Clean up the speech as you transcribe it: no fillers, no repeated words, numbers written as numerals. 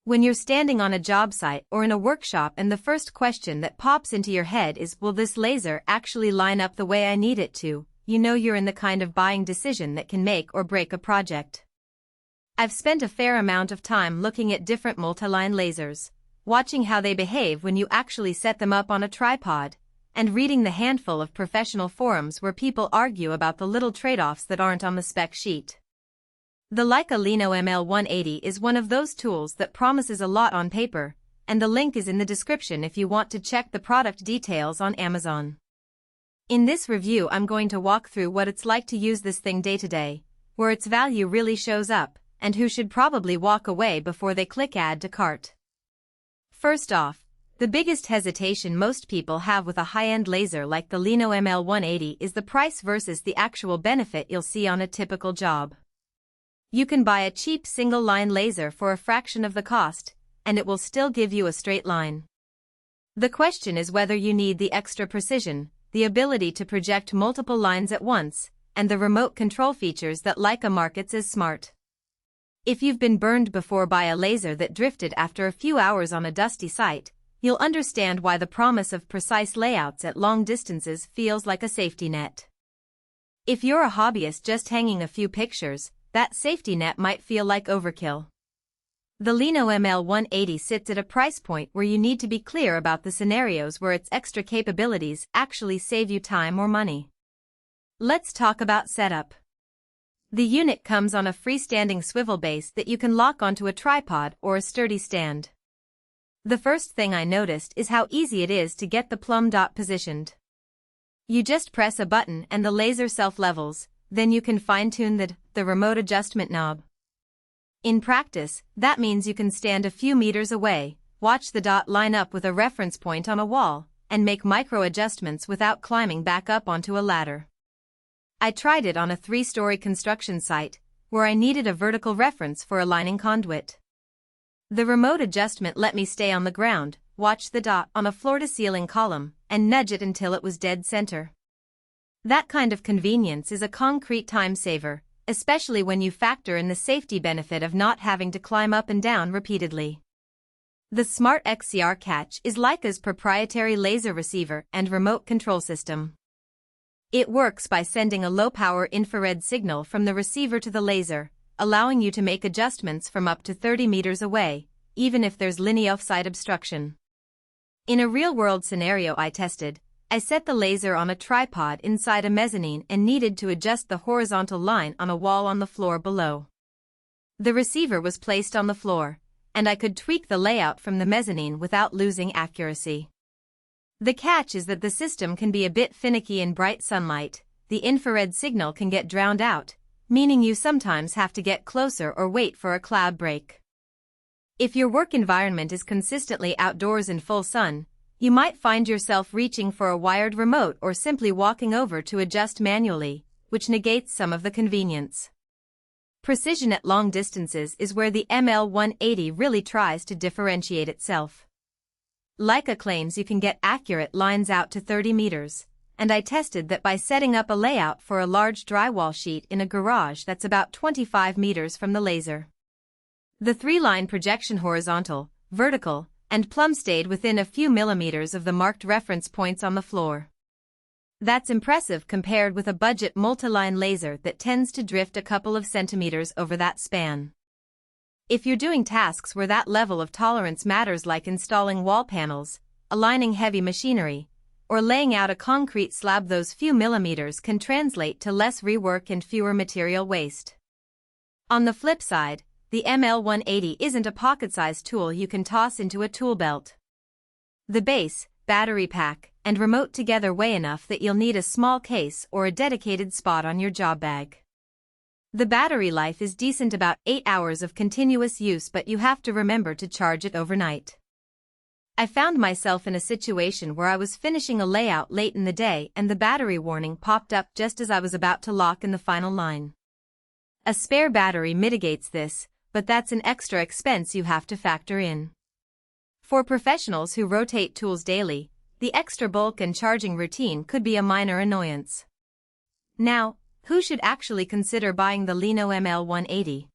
When you're standing on a job site or in a workshop and the first question that pops into your head is, will this laser actually line up the way I need it to, you know you're in the kind of buying decision that can make or break a project. I've spent a fair amount of time looking at different multi-line lasers, watching how they behave when you actually set them up on a tripod, and reading the handful of professional forums where people argue about the little trade-offs that aren't on the spec sheet. The Leica Lino ML180 is one of those tools that promises a lot on paper, and the link is in the description if you want to check the product details on Amazon. In this review I'm going to walk through what it's like to use this thing day to day, where its value really shows up, and who should probably walk away before they click add to cart. First off, the biggest hesitation most people have with a high-end laser like the Lino ML180 is the price versus the actual benefit you'll see on a typical job. You can buy a cheap single-line laser for a fraction of the cost, and it will still give you a straight line. The question is whether you need the extra precision, the ability to project multiple lines at once, and the remote control features that Leica markets as smart. If you've been burned before by a laser that drifted after a few hours on a dusty site, you'll understand why the promise of precise layouts at long distances feels like a safety net. If you're a hobbyist just hanging a few pictures, that safety net might feel like overkill. The Lino ML180 sits at a price point where you need to be clear about the scenarios where its extra capabilities actually save you time or money. Let's talk about setup. The unit comes on a freestanding swivel base that you can lock onto a tripod or a sturdy stand. The first thing I noticed is how easy it is to get the Plumb dot positioned. You just press a button and the laser self-levels, then you can fine-tune the remote adjustment knob. In practice, that means you can stand a few meters away, watch the dot line up with a reference point on a wall, and make micro-adjustments without climbing back up onto a ladder. I tried it on a 3-story construction site, where I needed a vertical reference for aligning conduit. The remote adjustment let me stay on the ground, watch the dot on a floor-to-ceiling column, and nudge it until it was dead center. That kind of convenience is a concrete time saver, especially when you factor in the safety benefit of not having to climb up and down repeatedly. The Smart XCR Catch is Leica's proprietary laser receiver and remote control system. It works by sending a low-power infrared signal from the receiver to the laser, allowing you to make adjustments from up to 30 meters away, even if there's linear sight obstruction. In a real-world scenario I tested, I set the laser on a tripod inside a mezzanine and needed to adjust the horizontal line on a wall on the floor below. The receiver was placed on the floor, and I could tweak the layout from the mezzanine without losing accuracy. The catch is that the system can be a bit finicky in bright sunlight. The infrared signal can get drowned out, meaning you sometimes have to get closer or wait for a cloud break. If your work environment is consistently outdoors in full sun, you might find yourself reaching for a wired remote or simply walking over to adjust manually, which negates some of the convenience. Precision at long distances is where the ML180 really tries to differentiate itself. Leica claims you can get accurate lines out to 30 meters, and I tested that by setting up a layout for a large drywall sheet in a garage that's about 25 meters from the laser. The 3-line projection horizontal, vertical, and Plumb stayed within a few millimeters of the marked reference points on the floor. That's impressive compared with a budget multi-line laser that tends to drift a couple of centimeters over that span. If you're doing tasks where that level of tolerance matters, like installing wall panels, aligning heavy machinery, or laying out a concrete slab, those few millimeters can translate to less rework and fewer material waste. On the flip side, the ML180 isn't a pocket-sized tool you can toss into a tool belt. The base, battery pack, and remote together weigh enough that you'll need a small case or a dedicated spot on your job bag. The battery life is decent, about 8 hours of continuous use, but you have to remember to charge it overnight. I found myself in a situation where I was finishing a layout late in the day and the battery warning popped up just as I was about to lock in the final line. A spare battery mitigates this, but that's an extra expense you have to factor in. For professionals who rotate tools daily, the extra bulk and charging routine could be a minor annoyance. Now, who should actually consider buying the Lino ML180?